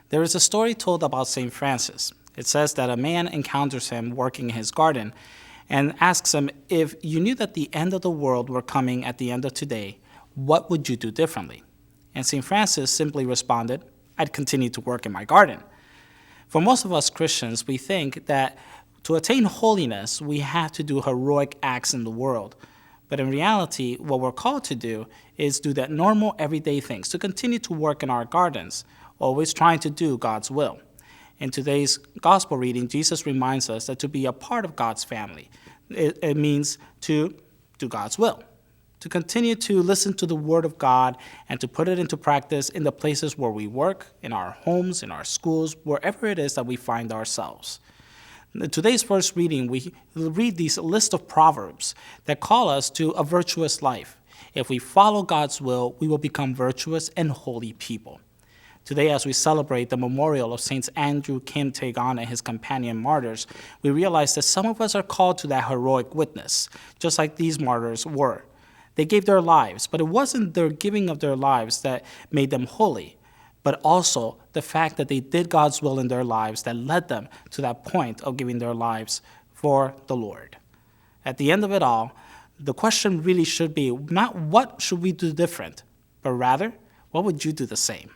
There is a story told about St. Francis. It says that a man encounters him working in his garden and asks him, if you knew that the end of the world were coming at the end of today, what would you do differently? And St. Francis simply responded, I'd continue to work in my garden. For most of us Christians, we think that to attain holiness, we have to do heroic acts in the world. But in reality, what we're called to do is do that normal, everyday things, to continue to work in our gardens, always trying to do God's will. In today's gospel reading, Jesus reminds us that to be a part of God's family, it means to do God's will, to continue to listen to the word of God and to put it into practice in the places where we work, in our homes, in our schools, wherever it is that we find ourselves. In today's first reading, we read these list of proverbs that call us to a virtuous life. If we follow God's will, we will become virtuous and holy people. Today, as we celebrate the memorial of Saints Andrew, Kim Tae-gon, and his companion martyrs, we realize that some of us are called to that heroic witness, just like these martyrs were. They gave their lives, but it wasn't their giving of their lives that made them holy, but also the fact that they did God's will in their lives that led them to that point of giving their lives for the Lord. At the end of it all, the question really should be not what should we do different, but rather, what would you do the same?